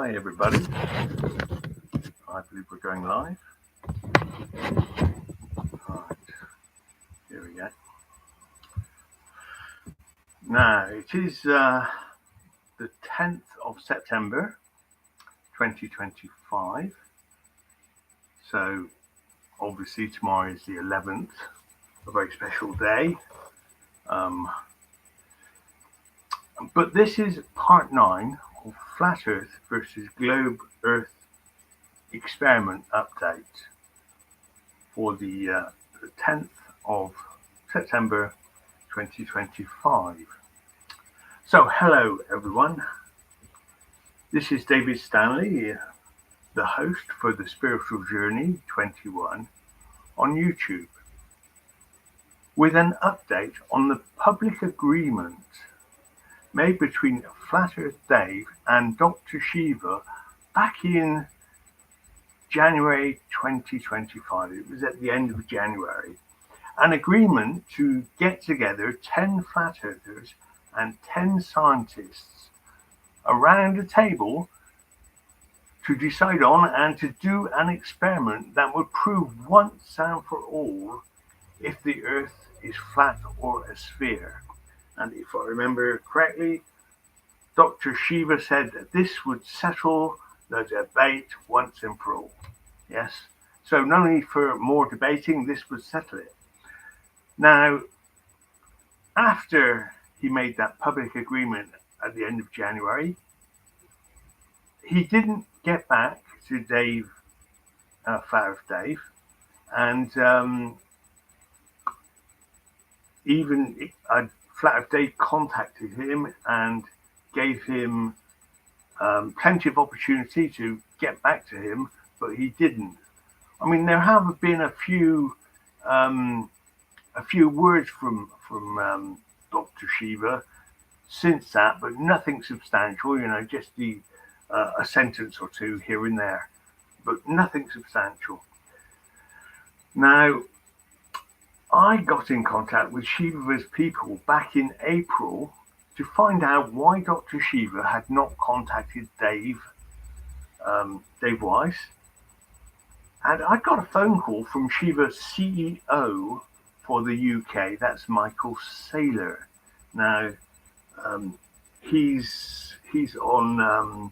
Hi everybody, I believe we're going live. Right, here we go. Now it is the 10th of September 2025, so obviously tomorrow is the 11th, a very special day. But this is part 9 of Flat Earth versus Globe Earth experiment update for the 10th of September 2025. So hello everyone, this is David Stanley, the host for the Spiritual Journey 21 on YouTube, with an update on the public agreement made between Flat Earth Dave and Dr. Shiva back in January 2025. It was at the end of January. An agreement to get together 10 flat earthers and 10 scientists around a table to decide on and to do an experiment that would prove once and for all if the Earth is flat or a sphere. And if I remember correctly, Dr. Shiva said that this would settle the debate once and for all. Yes, so no need for more debating, this would settle it. Now, after he made that public agreement at the end of January, he didn't get back to Dave, Flat Earth Dave, and even Flat Earth Dave contacted him and gave him plenty of opportunity to get back to him, but he didn't. I mean, there have been a few words from Dr. Shiva since that, but nothing substantial. Just a sentence or two here and there, but nothing substantial. Now, I got in contact with Shiva's people back in April to find out why Dr. Shiva had not contacted Dave Weiss. And I got a phone call from Shiva's CEO for the UK, that's Michael Saylor. Now, he's on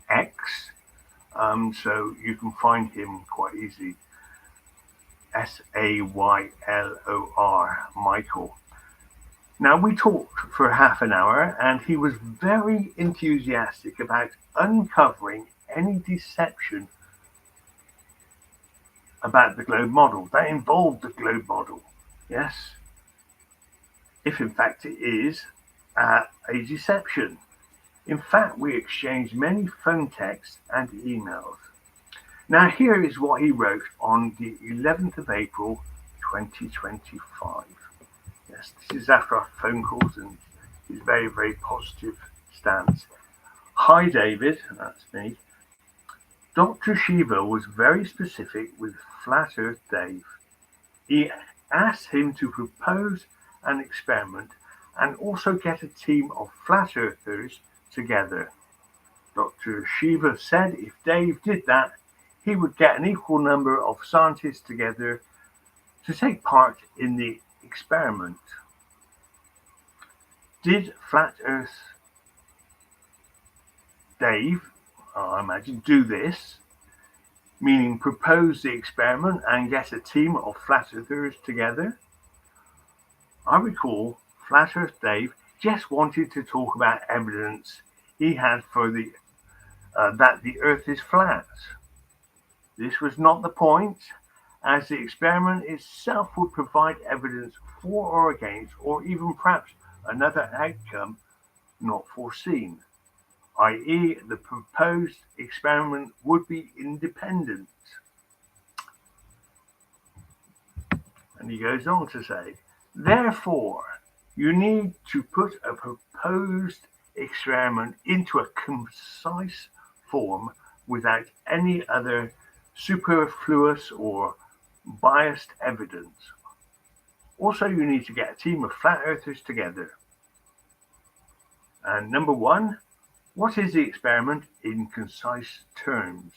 X, so you can find him quite easily. Saylor, Michael. Now, we talked for half an hour and he was very enthusiastic about uncovering any deception about the globe model that involved the globe model. Yes, if in fact it is a deception. In fact, we exchanged many phone texts and emails. Now, here is what he wrote on the 11th of April 2025. Yes, this is after our phone calls and his very, very positive stance. Hi, David, that's me. Dr. Shiva was very specific with Flat Earth Dave. He asked him to propose an experiment and also get a team of flat earthers together. Dr. Shiva said if Dave did that, he would get an equal number of scientists together to take part in the experiment. Did Flat Earth Dave, I imagine, do this, meaning propose the experiment and get a team of flat earthers together? I recall Flat Earth Dave just wanted to talk about evidence he had for that the Earth is flat. This was not the point, as the experiment itself would provide evidence for or against, or even perhaps another outcome not foreseen, i.e. the proposed experiment would be independent. And he goes on to say, therefore, you need to put a proposed experiment into a concise form without any other superfluous or biased evidence. Also, you need to get a team of flat earthers together. And number one, What is the experiment in concise terms?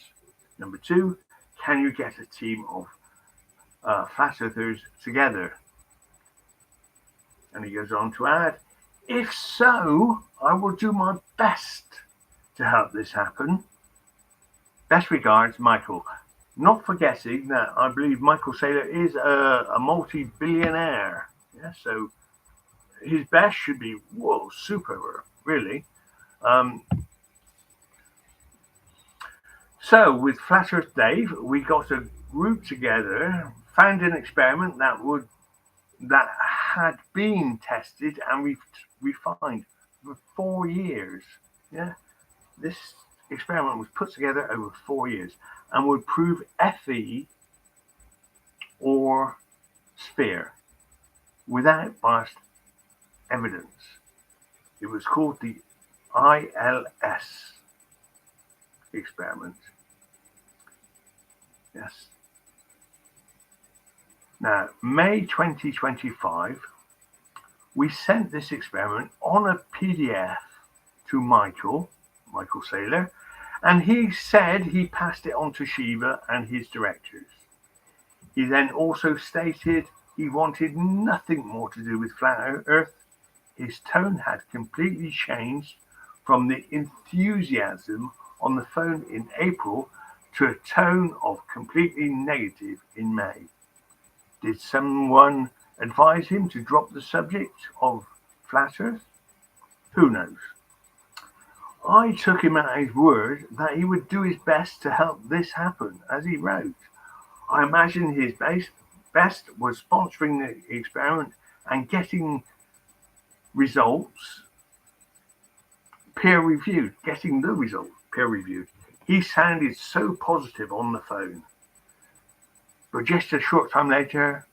Number 2, can you get a team of flat earthers together? And he goes on to add, if so, I will do my best to help this happen. Best regards, Michael. Not forgetting that I believe Michael Saylor is a multi-billionaire. Yeah, so his best should be, whoa, super, really. So with Flat Earth Dave, we got a group together, found an experiment that had been tested and refined for 4 years. Yeah, this experiment was put together over 4 years and would prove Fe or sphere without biased evidence. It was called the ILS experiment. Yes. Now, May 2025, we sent this experiment on a PDF to Michael Saylor, and he said he passed it on to Shiva and his directors. He then also stated he wanted nothing more to do with Flat Earth. His tone had completely changed from the enthusiasm on the phone in April to a tone of completely negative in May. Did someone advise him to drop the subject of Flat Earth? Who knows? I took him at his word that he would do his best to help this happen, as he wrote. I imagine his best was sponsoring the experiment and getting results peer-reviewed, getting the results peer-reviewed. He sounded so positive on the phone. But just a short time later,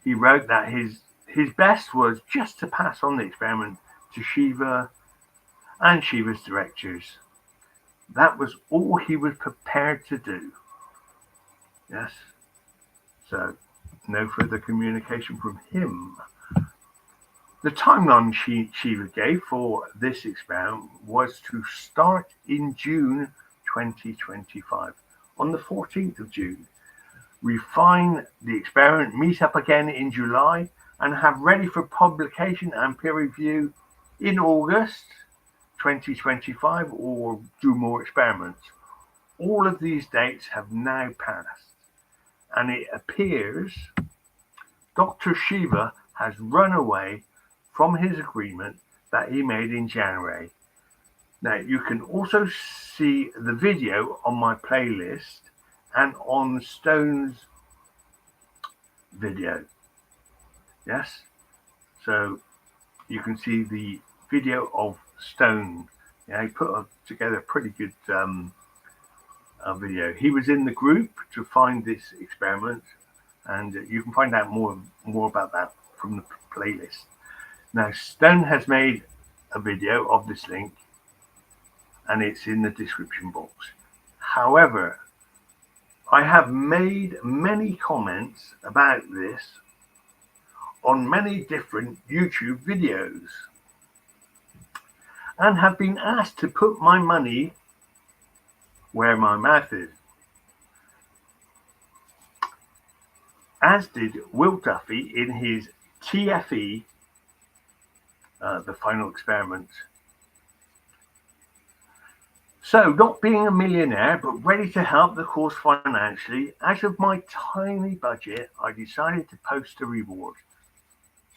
he wrote that his best was just to pass on the experiment to Shiva and Shiva's directors. That was all he was prepared to do. Yes. So, no further communication from him. The timeline Shiva gave for this experiment was to start in June 2025, on the 14th of June. Refine the experiment, meet up again in July, and have ready for publication and peer review in August 2025, or do more experiments. All of these dates have now passed, and it appears Dr. Shiva has run away from his agreement that he made in January. Now, you can also see the video on my playlist and on Stone's video. Yes, so you can see the video of Stone. Yeah, he put together a pretty good video. He was in the group to find this experiment, and you can find out more about that from the playlist. Now, Stone has made a video of this link, and it's in the description box. However, I have made many comments about this on many different YouTube videos and have been asked to put my money where my mouth is, as did Will Duffy in his TFE, The Final Experiment. So, not being a millionaire, but ready to help the cause financially, out of my tiny budget, I decided to post a reward.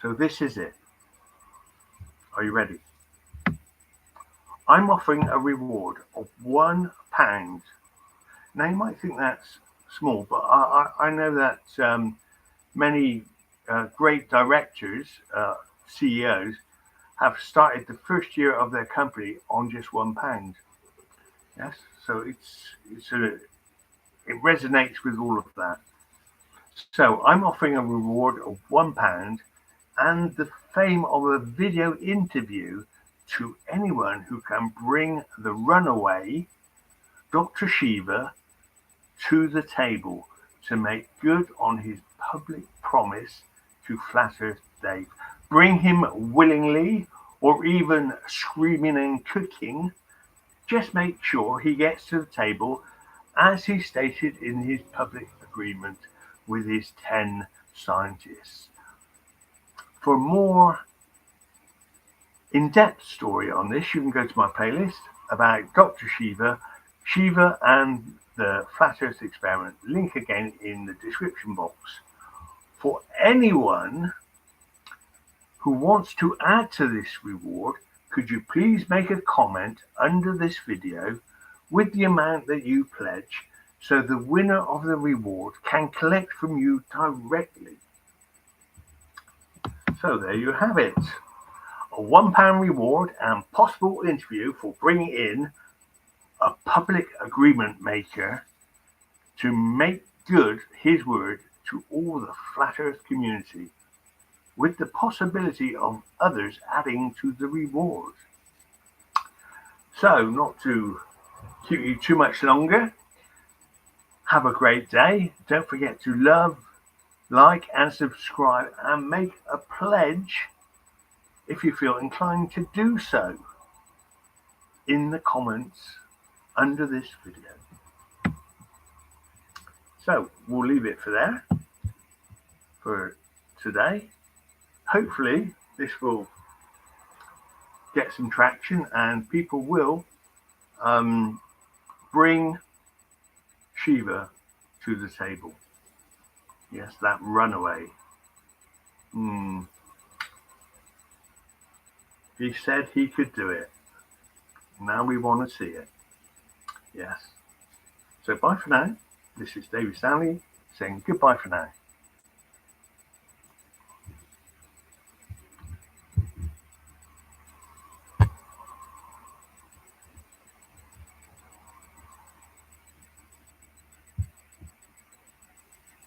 So this is it. Are you ready? I'm offering a reward of £1. Now, you might think that's small, but I know that many great directors, CEOs, have started the first year of their company on just £1. Yes, so it resonates with all of that. So I'm offering a reward of £1 and the fame of a video interview to anyone who can bring the runaway Dr. Shiva to the table to make good on his public promise to Flat Earth Dave. Bring him willingly or even screaming and cooking, just make sure he gets to the table as he stated in his public agreement with his 10 scientists. For more in-depth story on this, you can go to my playlist about Dr. Shiva and the Flat Earth Experiment. Link again in the description box. For anyone who wants to add to this reward, could you please make a comment under this video with the amount that you pledge so the winner of the reward can collect from you directly. So there you have it. A £1 reward and possible interview for bringing in a public agreement maker to make good his word to all the Flat Earth community, with the possibility of others adding to the reward. So, not to keep you too much longer, have a great day. Don't forget to love, like and subscribe and make a pledge if you feel inclined to do so in the comments under this video. So we'll leave it for there for today. Hopefully this will get some traction and people will bring Shiva to the table. Yes, that runaway. He said he could do it. Now we want to see it. Yes. So bye for now. This is David Stanley saying goodbye for now.